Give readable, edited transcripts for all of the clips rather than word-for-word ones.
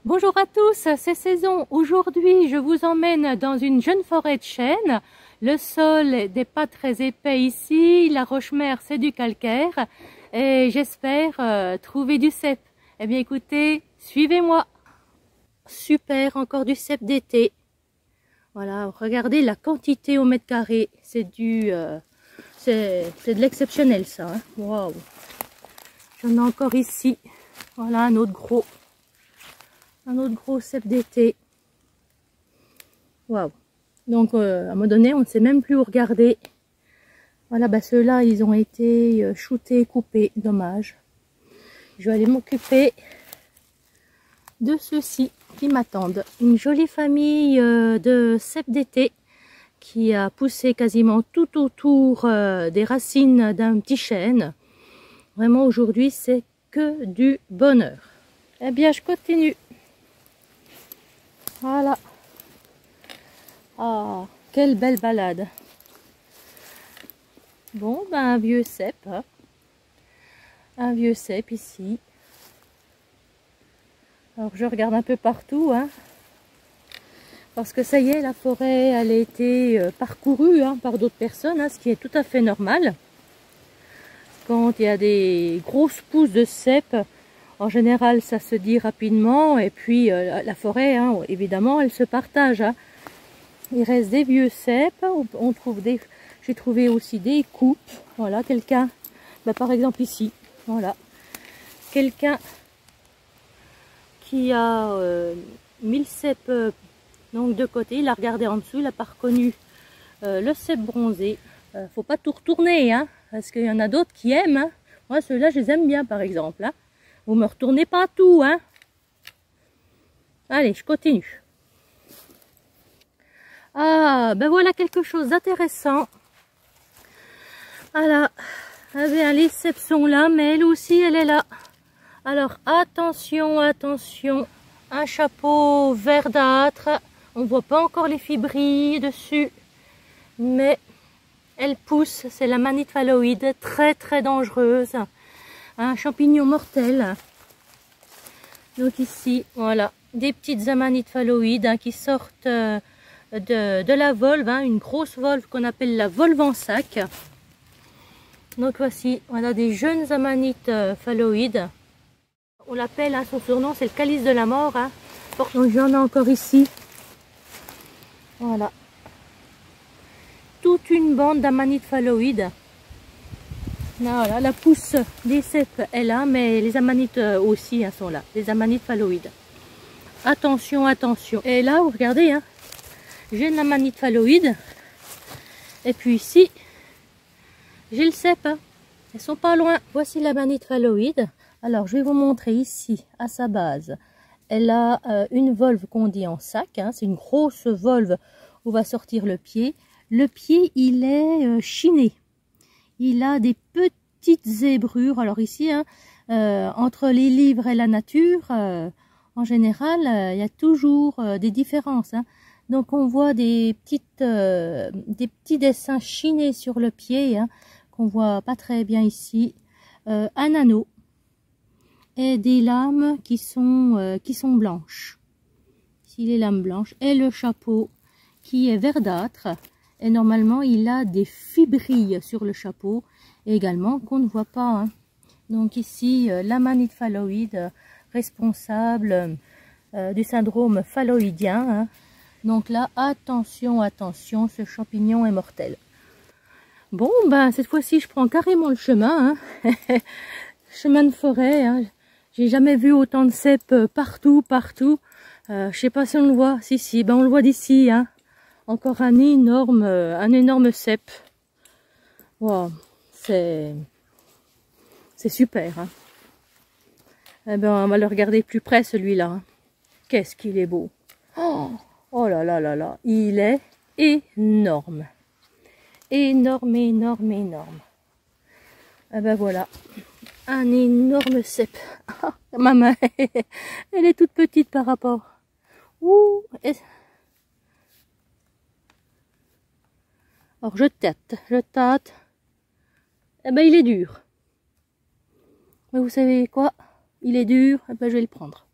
Bonjour à tous, c'est Saison. Aujourd'hui, je vous emmène dans une jeune forêt de chênes. Le sol n'est pas très épais ici, la roche-mère c'est du calcaire et j'espère trouver du cèpe. Eh bien écoutez, suivez-moi. Super, encore du cèpe d'été. Voilà, regardez la quantité au mètre carré, c'est de l'exceptionnel ça. Hein. Waouh. J'en ai encore ici. Voilà un autre gros cèpe d'été. Waouh. Donc à un moment donné, on ne sait même plus où regarder. Voilà, bah ceux-là, ils ont été shootés, coupés. Dommage. Je vais aller m'occuper de ceux-ci qui m'attendent. Une jolie famille de cèpes d'été qui a poussé quasiment tout autour des racines d'un petit chêne. Vraiment, aujourd'hui, c'est que du bonheur. Eh bien, je continue. Voilà. Ah, quelle belle balade. Bon, ben un vieux cèpe. Hein. Un vieux cèpe ici. Alors, je regarde un peu partout. Hein, parce que ça y est, la forêt, elle a été parcourue par d'autres personnes. Hein, ce qui est tout à fait normal. Quand il y a des grosses pousses de cèpe, en général, ça se dit rapidement. Et puis, la forêt, hein, évidemment, elle se partage. Hein. Il reste des vieux cèpes. On trouve des... J'ai trouvé aussi des coupes. Voilà, quelqu'un, par exemple ici, voilà, quelqu'un qui a mis le cèpe donc de côté. Il a regardé en dessous, il n'a pas reconnu le cèpe bronzé. Faut pas tout retourner, hein, parce qu'il y en a d'autres qui aiment. Hein. Moi, ceux-là, je les aime bien, par exemple. Hein. Vous me retournez pas tout, hein. Allez, je continue. Ah, ben voilà quelque chose d'intéressant. Voilà, eh bien, les cèpes sont là, mais elle aussi, elle est là. Alors, attention, attention, un chapeau verdâtre. On ne voit pas encore les fibrilles dessus, mais elle pousse. C'est la manite phalloïde, très très dangereuse. Un champignon mortel. Donc ici, voilà, des petites amanites phalloïdes qui sortent de la volve, une grosse volve qu'on appelle la volve en sac. Donc voici, voilà des jeunes amanites phalloïdes. On l'appelle, son surnom c'est le calice de la mort. Hein. Donc j'en ai encore ici. Voilà. Toute une bande d'amanites phalloïdes. Voilà, la pousse des cèpes est là, mais les amanites aussi sont là. Les amanites phalloïdes. Attention, attention. Et là, vous regardez, hein, j'ai une amanite phalloïde. Et puis ici, j'ai le cèpe. Hein. Elles sont pas loin. Voici l'amanite phalloïde. Alors, je vais vous montrer ici, à sa base. Elle a une volve qu'on dit en sac. Hein. C'est une grosse volve où va sortir le pied. Le pied, il est chiné. Il a des petites zébrures. Alors ici, hein, entre les livres et la nature, en général, il y a toujours des différences. Hein. Donc, on voit des petits dessins chinés sur le pied, hein, qu'on voit pas très bien ici. Un anneau et des lames qui sont blanches. Ici, les lames blanches et le chapeau qui est verdâtre. Et normalement, il a des fibrilles sur le chapeau également qu'on ne voit pas. Hein. Donc ici, l'amanite phalloïde responsable du syndrome phalloïdien. Hein. Donc là, attention, attention, ce champignon est mortel. Bon, ben cette fois-ci, je prends carrément le chemin. Hein. Chemin de forêt. Hein. J'ai jamais vu autant de cèpes partout. Je sais pas si on le voit. Si, ben on le voit d'ici. Hein. Encore un énorme cèpe. Wow, c'est super. Hein. Eh ben, on va le regarder plus près celui-là. Hein. Qu'est-ce qu'il est beau. Oh là là là là. Il est énorme. Énorme. Eh ben voilà. Un énorme cèpe. Ma main, elle est toute petite par rapport. Ouh. Alors je tâte. Eh ben il est dur. Mais vous savez quoi? Il est dur, eh ben je vais le prendre.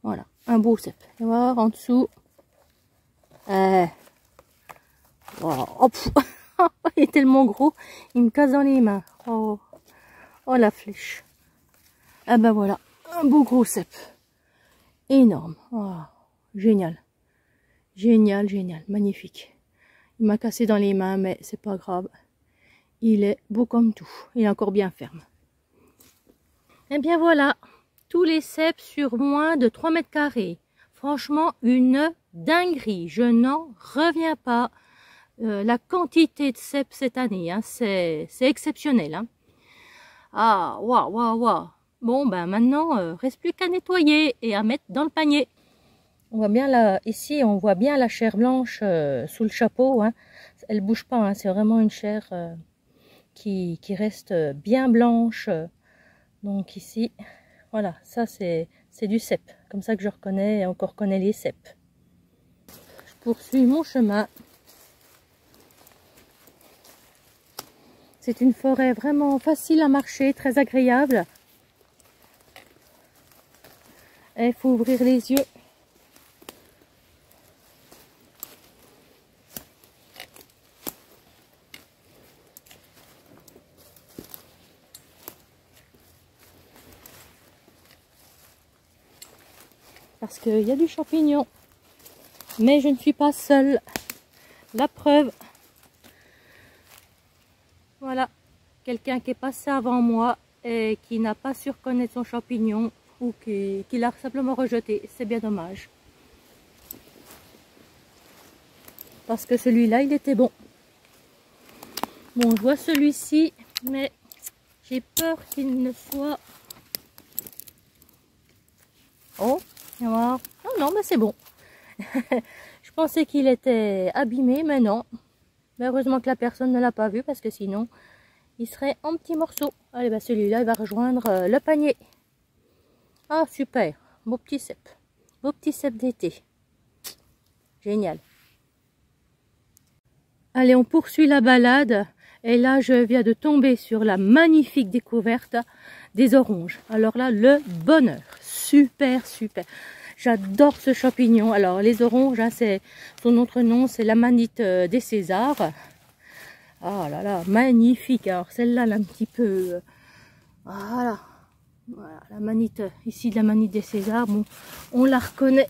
Voilà, un beau cèpe. Et voir en dessous. Oh, il est tellement gros, il me casse dans les mains. Oh, oh la flèche. Ah ben voilà, un beau gros cèpe. Énorme. Oh, génial. Génial, génial, magnifique. Il m'a cassé dans les mains, mais c'est pas grave. Il est beau comme tout. Il est encore bien ferme. Et bien voilà, tous les cèpes sur moins de 3 mètres carrés. Franchement, une dinguerie. Je n'en reviens pas. La quantité de cèpes cette année, hein, c'est exceptionnel. Hein. Ah, waouh, waouh, waouh. Bon, ben maintenant, reste plus qu'à nettoyer et à mettre dans le panier. On voit bien là, ici, on voit bien la chair blanche sous le chapeau. Hein. Elle bouge pas, hein, c'est vraiment une chair qui reste bien blanche. Donc ici, voilà, ça c'est du cèpe. Comme ça que je reconnais, et on reconnaît les cèpes. Je poursuis mon chemin. C'est une forêt vraiment facile à marcher, très agréable. Et il faut ouvrir les yeux. Parce qu'il y a du champignon. Mais je ne suis pas seule. La preuve. Voilà. Quelqu'un qui est passé avant moi et qui n'a pas su reconnaître son champignon ou qui l'a simplement rejeté. C'est bien dommage. Parce que celui-là, il était bon. Bon, je vois celui-ci, mais j'ai peur qu'il ne soit... Oh, viens voir. Non, non, mais c'est bon. Je pensais qu'il était abîmé, mais non. Mais heureusement que la personne ne l'a pas vu, parce que sinon, il serait en petits morceaux. Allez, bah celui-là, il va rejoindre le panier. Ah, super. Beau petit cèpe. Beau petit cèpe d'été. Génial. Allez, on poursuit la balade. Et là, je viens de tomber sur la magnifique découverte des oranges. Alors là, le bonheur. Super, super. J'adore ce champignon. Alors, les oranges, hein, c'est son autre nom, c'est l'amanite des Césars. Ah là là, magnifique. Alors, celle-là, elle est un petit peu... voilà. Voilà, l'amanite, ici, l'amanite des Césars. Bon, on la reconnaît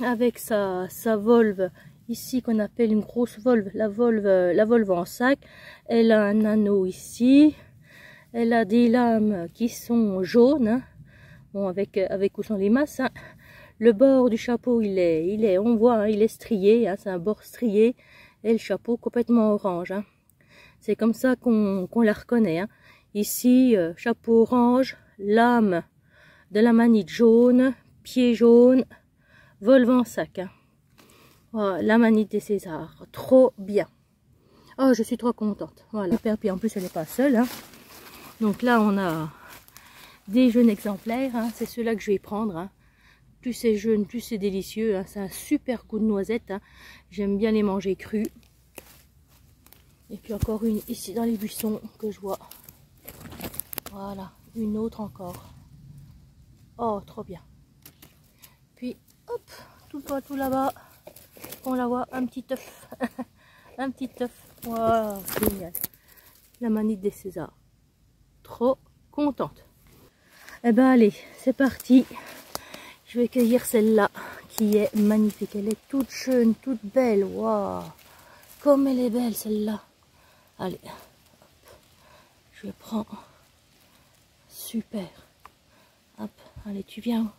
avec sa volve. Ici, qu'on appelle une grosse volve, la volve en sac. Elle a un anneau ici. Elle a des lames qui sont jaunes. Hein. Bon, avec où sont les masses. Hein. Le bord du chapeau, on voit, hein, il est strié. Hein, c'est un bord strié. Et le chapeau complètement orange. Hein. C'est comme ça qu'on la reconnaît. Hein. Ici, chapeau orange, lame de l'amanite jaune, pied jaune, volve en sac. Hein. Voilà, l'amanite des Césars, trop bien. Oh, je suis trop contente. Voilà, puis en plus elle n'est pas seule. Hein. Donc là, on a des jeunes exemplaires. Hein. C'est ceux-là que je vais prendre. Hein. Plus c'est jeune, plus c'est délicieux. Hein. C'est un super goût de noisette. Hein. J'aime bien les manger crus. Et puis encore une ici dans les buissons que je vois. Voilà, une autre encore. Oh, trop bien. Puis, hop, tout là-bas. On la voit, un petit œuf. Un petit œuf. Wow, génial. L'amanite des Césars. Trop contente. Eh ben allez, c'est parti. Je vais cueillir celle-là qui est magnifique. Elle est toute jeune, toute belle. Waouh, comme elle est belle celle-là. Allez, hop. Je prends. Super. Hop, allez, tu viens.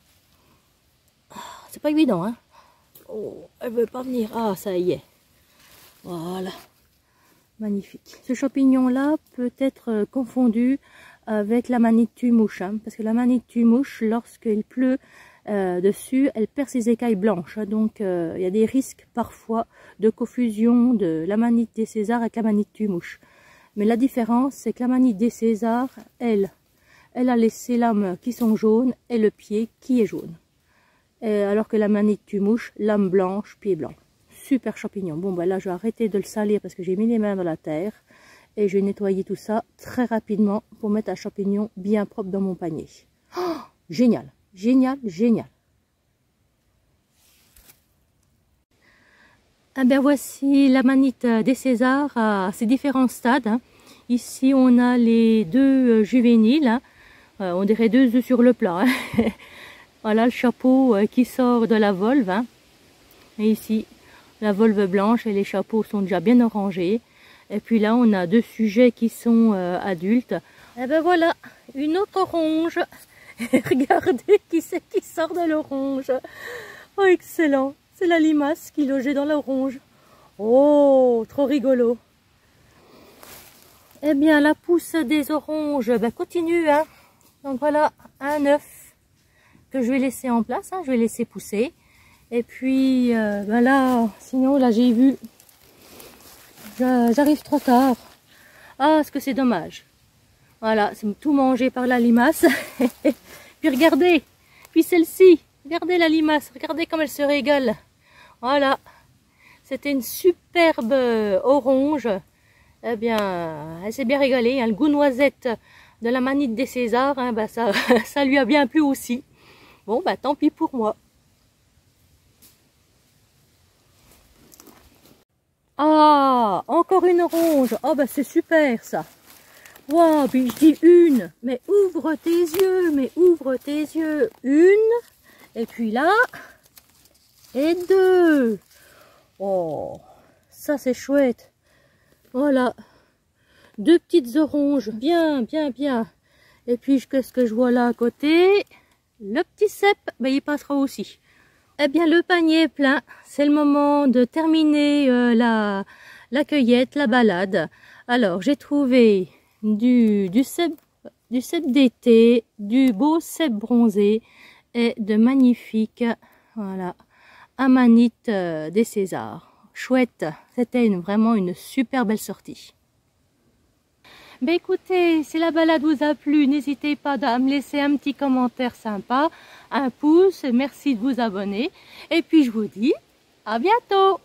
Ah, c'est pas évident, hein. Oh, elle veut pas venir. Ah, ça y est. Voilà. Magnifique. Ce champignon-là peut être confondu avec l'amanite tue-mouche. Hein, parce que l'amanite tue-mouche, lorsqu'il pleut dessus, elle perd ses écailles blanches. Hein, donc, il y a des risques parfois de confusion de l'amanite des Césars avec l'amanite tue-mouche. Mais la différence, c'est que l'amanite des Césars, elle a les lames qui sont jaunes et le pied qui est jaune. Alors que l'amanite tue-mouche, lame blanche, pied blanc. Super champignon. Bon, ben là, je vais arrêter de le salir parce que j'ai mis les mains dans la terre. Et je vais nettoyer tout ça très rapidement pour mettre un champignon bien propre dans mon panier. Oh, génial, génial, génial. Eh bien voici l'amanite des Césars à ses différents stades. Hein. Ici on a les deux juvéniles, hein. On dirait deux œufs sur le plat. Hein. Voilà le chapeau qui sort de la volve. Hein. Et ici la volve blanche et les chapeaux sont déjà bien orangés. Et puis là on a deux sujets qui sont adultes. Et ben voilà, une autre orange. Regardez qui c'est qui sort de l'orange. Oh excellent. C'est la limace qui logeait dans l'orange. Oh, trop rigolo. Eh bien, la pousse des oranges continue. Hein. Donc voilà, un œuf que je vais laisser en place. Hein. Je vais laisser pousser. Et puis, là, sinon, là, j'ai vu. J'arrive trop tard. Ah, est-ce que c'est dommage. Voilà, c'est tout mangé par la limace. Puis regardez. Puis celle-ci. Regardez la limace. Regardez comme elle se régale. Voilà, c'était une superbe orange. Eh bien, elle s'est bien régalée. Hein. Le goût noisette de l'amanite des Césars, hein, ça lui a bien plu aussi. Bon, tant pis pour moi. Ah, encore une orange. Oh, c'est super ça. Wow, puis je dis une. Mais ouvre tes yeux, mais ouvre tes yeux. Une, et puis là... Et deux. Oh, ça c'est chouette. Voilà. Deux petites oranges. Bien, bien, bien. Et puis, qu'est-ce que je vois là à côté? Le petit cep, il passera aussi. Eh bien, le panier est plein. C'est le moment de terminer la cueillette, la balade. Alors, j'ai trouvé du cep d'été, du beau cep bronzé et de magnifiques, voilà, amanite des Césars. Chouette, c'était vraiment une super belle sortie. Écoutez, si la balade vous a plu, n'hésitez pas à me laisser un petit commentaire sympa, un pouce, merci de vous abonner. Et puis je vous dis à bientôt.